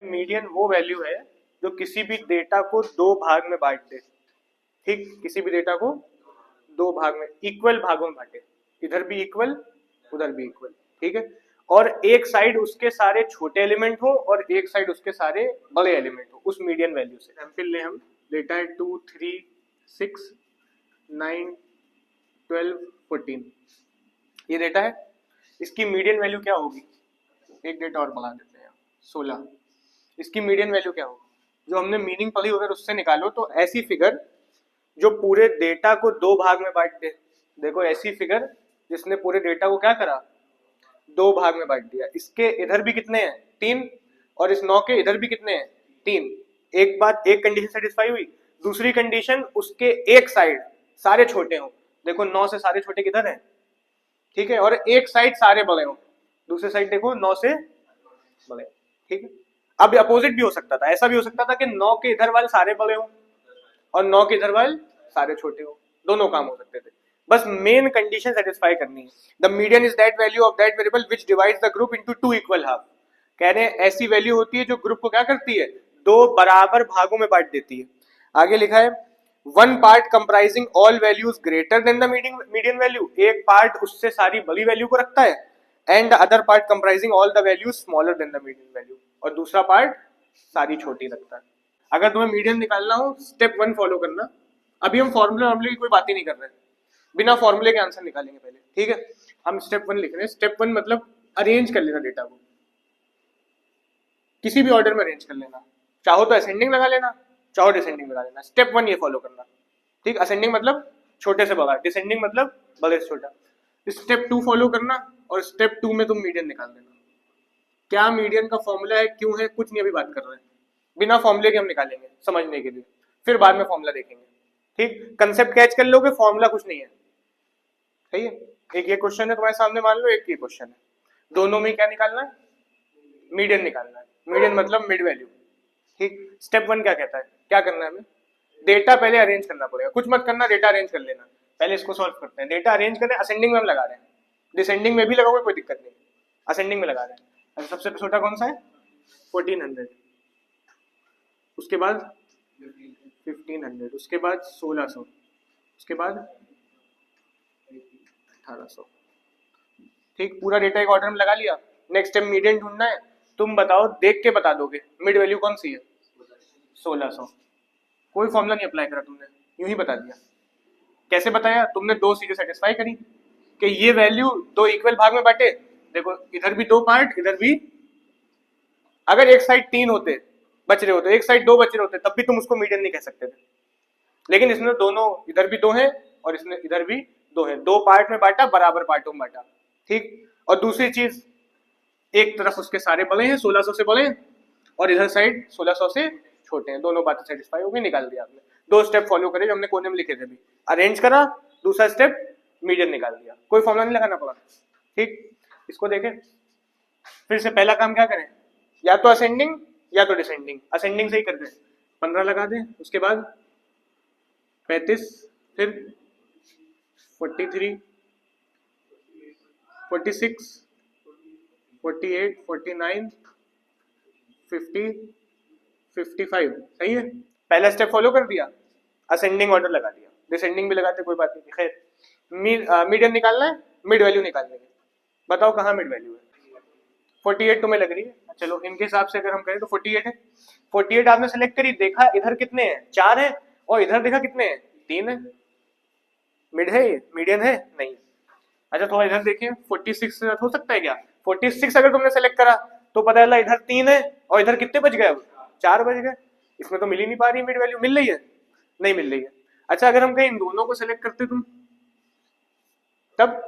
Median वो value है जो किसी भी डेटा को दो भाग में बांट दे। ठीक, किसी भी डेटा को दो भाग में, इक्वल भागों में बांटे, इधर भी इक्वल उधर भी इक्वल। ठीक है, और एक साइड उसके सारे छोटे एलिमेंट हो और एक साइड उसके सारे बड़े एलिमेंट हो, उस मीडियन वैल्यू से। एग्जाम्पल ले हम, डेटा है 2 3 6 9 12 14, ये डेटा है, इसकी मीडियन वैल्यू क्या होगी? एक डेटा और बढ़ा देते हैं 16, इसकी मीडियन वैल्यू क्या होगी? जो हमने मीनिंग पढ़ी अगर उससे निकालो तो ऐसी फिगर जो पूरे डेटा को दो भाग में बांट दे। देखो ऐसी फिगर जिसने पूरे डेटा को क्या करा, दो भाग में बांट दिया। इसके इधर भी कितने हैं? 3, और इस 9 के इधर भी कितने हैं? 3। एक बात, एक कंडीशन सेटिस्फाई हुई। दूसरी कंडीशन, उसके एक साइड सारे छोटे हों। देखो 9 से सारे छोटे किधर हैं? ठीक है, और एक साइड सारे बड़े हों, दूसरे साइड देखो 9 से बड़े। ठीक है, अब अपोजिट भी हो सकता था, ऐसा भी हो सकता था कि 9 के इधर वाले सारे बड़े हों और 9 के इधर वाले सारे छोटे हों, दोनों काम हो सकते थे। बस मेन कंडीशन सेटिस्फाई करनी है। The median is that value of that variable which divides the group into two equal half. कह रहे हैं ऐसी वैल्यू होती है जो ग्रुप को क्या करती है, दो बराबर भागों में बांट देती है। आगे लिखा है one part comprising all values greater than the median value, एक पार्ट उससे सारी बड़ी वैल्यू को रखता है, and other part comprising all the values smaller than the median value, और दूसरा पार्ट सारी छोटी रखता है। अगर तुम्हें मीडियन निकालना हो स्टेप 1 फॉलो करना। अभी हम फॉर्मूले की कोई बात ही नहीं कर रहे हैं, बिना फॉर्मूले के आंसर निकालेंगे पहले। ठीक है, हम स्टेप 1 लिख रहे हैं। स्टेप 1 मतलब अरेंज कर लेना डेटा को, किसी भी ऑर्डर में अरेंज कर लेना, चाहो तो असेंडिंग लगा लेना, चाहो डिसेंडिंग लगा लेना। स्टेप 1 ये फॉलो करना। ठीक, असेंडिंग मतलब छोटे से बड़ा, डिसेंडिंग मतलब बड़े से छोटा। स्टेप 2 फॉलो करना, और स्टेप 2 में तुम मीडियन निकाल देना। क्या मीडियन का फॉर्मूला है, क्यों है, कुछ नहीं अभी बात कर रहे हैं, बिना फॉर्मूले के हम निकालेंगे समझने के लिए, फिर बाद में फॉर्मूला देखेंगे। ठीक, कंसेप्ट कैच कर लोगे, फॉर्मूला कुछ नहीं है। सही है, एक ये क्वेश्चन है तुम्हारे सामने, मान लो एक ये क्वेश्चन है, दोनों में क्या निकालना है? मीडियन निकालना है। मीडियन मतलब मिड वैल्यू। ठीक, स्टेप 1 क्या कहता है, क्या करना है हमें? डेटा पहले अरेंज करना पड़ेगा, कुछ मत करना, डेटा अरेंज कर लेना। पहले इसको सॉल्व करते हैं। डेटा अरेंज करें, असेंडिंग में हम लगा रहे हैं, डिसेंडिंग में भी लगाओगे कोई दिक्कत नहीं, असेंडिंग में लगा रहे हैं। अच्छा, सबसे छोटा कौन सा है? 1400, उसके बाद 1500, उसके बाद 1600, उसके बाद 1800। ठीक, पूरा डेटा एक ऑर्डर में लगा लिया। नेक्स्ट टाइम मीडियन ढूंढना है, तुम बताओ, देख के बता दोगे मिड वैल्यू कौन सी है? 1600। कोई फॉर्मूला नहीं अप्लाई करा तुमने, यूं ही बता दिया। कैसे बताया तुमने? दो चीजें सेटिस्फाई करी कि ये वैल्यू दो इक्वल भाग में बांटे। देखो इधर भी दो पार्ट, इधर भी, अगर एक साइड 3 होते बच रहे होते, एक साइड 2 बच रहे होते, तब भी तुम उसको मीडियन नहीं कह सकते थे। लेकिन इसने दोनों, इधर भी 2 हैं और इसने इधर भी 2 हैं, दो पार्ट में बांटा, बराबर पार्टों में बांटा। ठीक, और दूसरी चीज, एक तरफ उसके सारे बड़े हैं, 1600 से बड़े हैं, और इधर साइड 1600 से छोटे हैं। दोनों बातें सेटिस्फाई होगी, निकाल दिया आपने। दो स्टेप फॉलो करे जो हमने कोने में लिखे थे अभी, अरेंज करा, दूसरा स्टेप मीडियन निकाल दिया, कोई फॉर्मूला नहीं लगाना पड़ा। ठीक, इसको देखें फिर से। पहला काम क्या करें, या तो असेंडिंग या तो डिसेंडिंग। असेंडिंग से ही कर दें, 15 लगा दें, उसके बाद 35, फिर 43, 46, 48, 49, 50, 55। सही है, पहला स्टेप फॉलो कर दिया, असेंडिंग ऑर्डर लगा दिया, डिसेंडिंग भी लगाते कोई बात नहीं। खैर, मीडियन निकालना है, मिड वैल्यू निकाल लेंगे। बताओ कहाँ मिड वैल्यू है? 48 तुम्हें लग रही है, चलो इनके हिसाब से अगर हम करें तो 48 है। 48 आपने सेलेक्ट करी, देखा इधर कितने हैं? 4 है, और इधर देखा कितने हैं? 3 है। मिड है ये? मीडियन है? नहीं। अच्छा थोड़ा इधर देखें, 46 हो सकता है क्या? 46 अगर तुमने सेलेक्ट करा तो पता चला इधर 3 है और इधर कितने बच गए? अब 4 बच गए। इसमें तो मिल ही नहीं पा रही मिड वैल्यू, मिल रही है? नहीं मिल रही है। अच्छा अगर हम कहीं इन दोनों को सेलेक्ट करते तुम, तब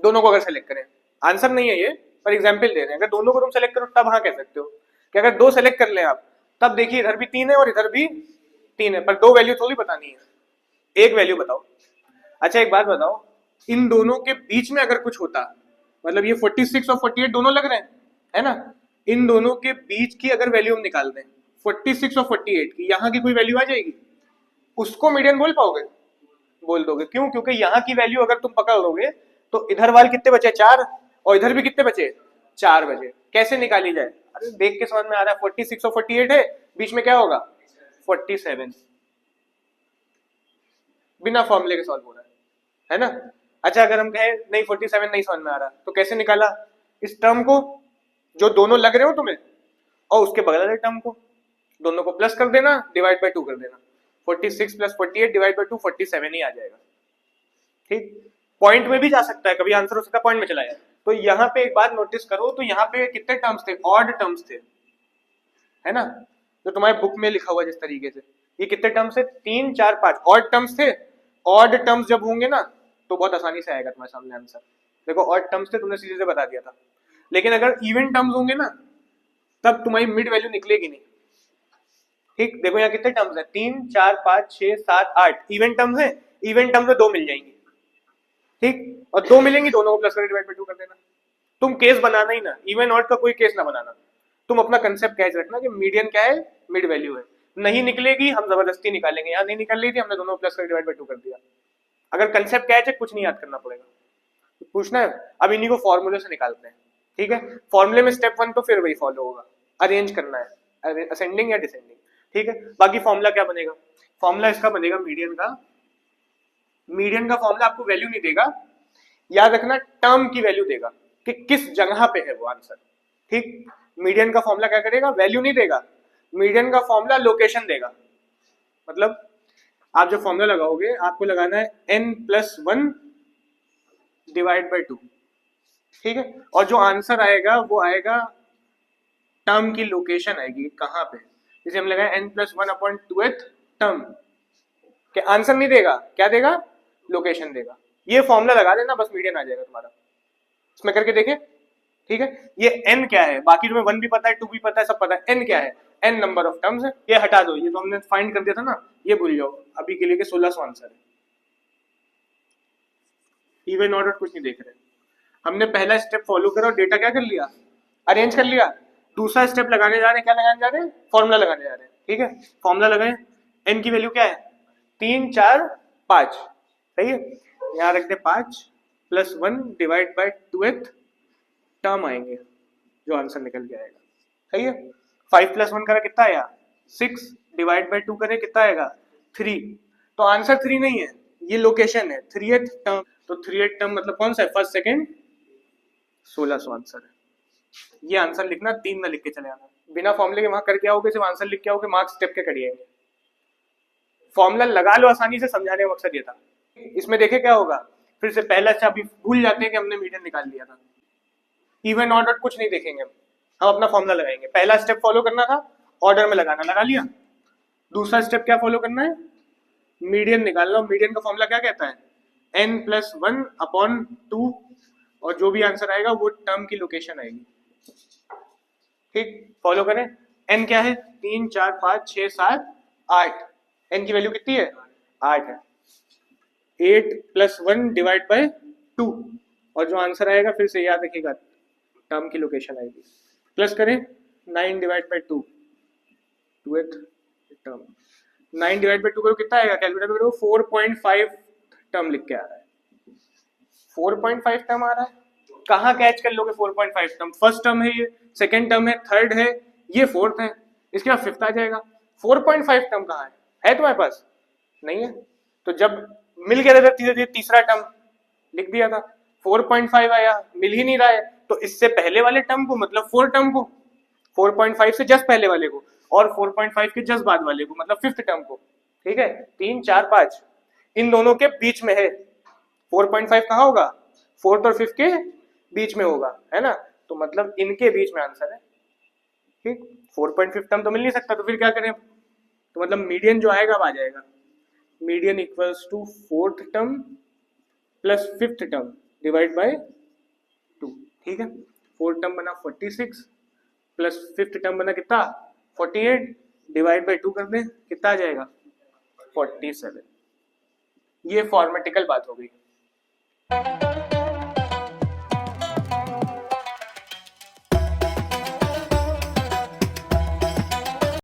दोनों को अगर सेलेक्ट करें, आंसर नहीं है ये पर एग्जाम्पल दे रहे हैं, अगर दोनों को तुम सेलेक्ट करो तब हाँ कह सकते हो कि अगर दो सेलेक्ट कर ले आप, तब देखिए इधर भी 3 है और इधर भी 3 है, पर दो वैल्यू थोड़ी बतानी है, एक वैल्यू बताओ। अच्छा एक बात बताओ, इन दोनों के बीच में अगर कुछ होता, मतलब ये 46 और 48 दोनों लग रहे हैं, है ना? इन दोनों के बीच की अगर वैल्यू हम निकाल दें, 46 और 48 की, यहाँ की कोई वैल्यू आ जाएगी, उसको मीडियन बोल पाओगे? बोल दोगे। क्यों? क्योंकि यहाँ की वैल्यू अगर तुम पकड़ लोगे तो इधर वाले कितने बचे? 4, और इधर भी कितने बचे? 4 बजे। कैसे निकाली जाए? अरे देख के समझ में आ रहा है, 46 और 48 है, बीच में क्या होगा 47, बिना फॉर्मूले के सॉल्व हो रहा है ना। अच्छा अगर हम कहें नहीं 47 नहीं समझ में आ रहा, तो कैसे निकाला? इस टर्म को जो दोनों लग रहे हो तुम्हें और उसके बगल वाले टर्म को दोनों को प्लस कर देना, डिवाइड बाय 2 कर देना। 46 प्लस 48 डिवाइड बाय 2 47 ही आ जाएगा। ठीक, पॉइंट में भी जा सकता है, कभी आंसर हो सकता है पॉइंट में चला जाए। तो यहाँ पे एक बात नोटिस करो, तो यहाँ पे कितने टर्म्स थे? ऑड टर्म्स थे, है ना। तो तुम्हारे बुक में लिखा हुआ जिस तरीके से, ये कितने टर्म्स थे? 3 4 5 ऑड टर्म्स थे। ऑड टर्म्स जब होंगे ना तो बहुत आसानी से आएगा तुम्हारे सामने आंसर। देखो ऑड टर्म्स थे, तुमने सीधे से बता दिया था। लेकिन अगर इवन टर्म्स होंगे ना तब तुम्हारी मिड वैल्यू निकलेगी नहीं। ठीक, देखो यहाँ कितने टर्म्स है? 3 4 5 6 7 8 इवन टर्म्स है। इवन टर्म्स में 2 मिल जाएंगी, ठीक, और 2 मिलेंगी, दोनों को प्लस करके डिवाइड बाय 2 कर देना। तुम केस बनाना ही ना, इवन ऑड का कोई केस ना बनाना। तुम अपना कंसेप्ट कैच रखना कि मीडियन क्या है, मिड वैल्यू है। नहीं निकलेगी हम जबरदस्ती निकालेंगे, यहाँ नहीं निकल रही थी हमने दोनों प्लस करके डिवाइड बाय 2 कर दिया। अगर कंसेप्ट कैच है कुछ नहीं याद करना पड़ेगा, पूछना है। अब इन्हीं को फॉर्मूले से निकालते हैं, ठीक है। फॉर्मूले में स्टेप 1 तो फिर वही फॉलो होगा, अरेंज करना है असेंडिंग या डिसेंडिंग, ठीक है। बाकी फॉर्मूला क्या बनेगा? फॉर्मूला इसका बनेगा मीडियन का। मीडियन का फॉर्मूला आपको वैल्यू नहीं देगा, याद रखना टर्म की वैल्यू देगा कि किस जगह पे है वो आंसर, ठीक। मीडियन का फॉर्मूला क्या करेगा? वैल्यू नहीं देगा, मीडियन का फॉर्मूला लोकेशन देगा। मतलब आप जो फॉर्मूला लगाओगे आपको लगाना है n+1 डिवाइड बाय 2, ठीक है। और जो आंसर आएगा वो आएगा टर्म की लोकेशन आएगी कहां पे। जैसे हम लगाए n+1/2th टर्म, के आंसर नहीं देगा, क्या देगा? लोकेशन देगा। ये फॉर्मूला लगा देना, बस मीडियन आ जाएगा तुम्हारा। इसमें करके देखें, ठीक है। ये n क्या है? बाकी तुम्हें 1 भी पता है, 2 भी पता है, सब पता है। n क्या है? n नंबर ऑफ टर्म्स है। ये हटा दो, ये तो हमने फाइंड कर दिया था ना, ये भूल जाओ अभी के लिए कि 1600 आंसर है। इवन ऑर्डर कुछ नहीं देख रहे, हमने पहला स्टेप फॉलो करा और डेटा क्या कर लिया? अरेंज कर लिया। दूसरा स्टेप लगाने जा रहे हैं, क्या लगाने जा रहे हैं? फॉर्मूला लगाने जा रहे हैं, ठीक है। फॉर्मूला लगाए, n की वैल्यू क्या है? 3 4 5, सही है। यहाँ रखते 5 + 1 डिवाइड बाय 2th टर्म आएंगे, जो आंसर निकल के आएगा, सही है। 5 + 1 करा कितना आया? 6 डिवाइड बाय 2 करें कितना आएगा? 3। तो आंसर 3 नहीं है, ये लोकेशन है, 3th टर्म। तो 3th टर्म मतलब कौन सा है? फर्स्ट सेकंड 1600 आंसर है। ये आंसर लिखना, 3 ना लिख के चले आना। बिना फॉर्मूले के वहां करके आओगे, सिर्फ आंसर लिख के आओगे, मार्क्स स्टेप के करिएंगे। फॉर्मूला लगा लो, आसानी से समझाने का मकसद ये था। इसमें देखे क्या होगा, फिर से पहला से अभी भूल जाते हैं कि हमने मीडियन निकाल लिया था। इवन ऑर्डर कुछ नहीं देखेंगे, हम अपना फॉर्मूला लगाएंगे। पहला स्टेप फॉलो करना था, ऑर्डर में लगाना, लगा लिया। दूसरा स्टेप क्या फॉलो करना है? मीडियन निकालना। मीडियन का फॉर्मूला क्या कहता है? n+1/2, और जो भी आंसर आएगा वो टर्म की लोकेशन आएगी, ठीक। फॉलो करें। n क्या है? 3 4 5 6 7 8। n की वैल्यू कितनी है? 8 है। 8 + 1 डिवाइड बाय 2, और जो आंसर आएगा फिर से याद रखिएगा टर्म की लोकेशन आएगी। प्लस करें 9 divide by 2, 2th term. 9 divide by 2 करो कितना आएगा? कैलकुलेटर करो, 4.5 टर्म लिख के आ रहा है। 4.5 टर्म आ रहा है। कहाँ कैच कर लोगे 4.5 टर्म? फर्स्ट टर्म है ये, सेकंड टर्म है, थर्ड है, ये फोर्थ है, इसके बाद फिफ्थ आ जाएगा। 4.5 टर्म कहाँ है तुम्हारे पास? नहीं है। तो जब मिल गया था धीरे धीरे तीसरा टर्म लिख दिया था, 4.5 आया, मिल ही नहीं रहा है, तो इससे पहले वाले टर्म को मतलब 4 टर्म को, 4.5 से जस्ट पहले वाले को, और 4.5 के जस्ट बाद वाले को मतलब फिफ्थ टर्म को, ठीक है। 3 4 5 इन दोनों के बीच में है। 4.5 कहाँ होगा? फोर्थ और फिफ्थ के बीच में होगा, है ना। तो मतलब इनके बीच में आंसर है, ठीक। 4.5 टर्म तो मिल नहीं सकता, तो फिर क्या करें? तो मतलब मीडियन जो आएगा अब आ जाएगा, median equals to 4th term plus 5th term divide by 2, ठीक है। 4th टर्म बना 46 प्लस 5th टर्म बना कितना? 48 डिवाइड बाय 2 कर दें, कितना आ जाएगा? 47। ये फॉर्मेटिकल बात हो गई।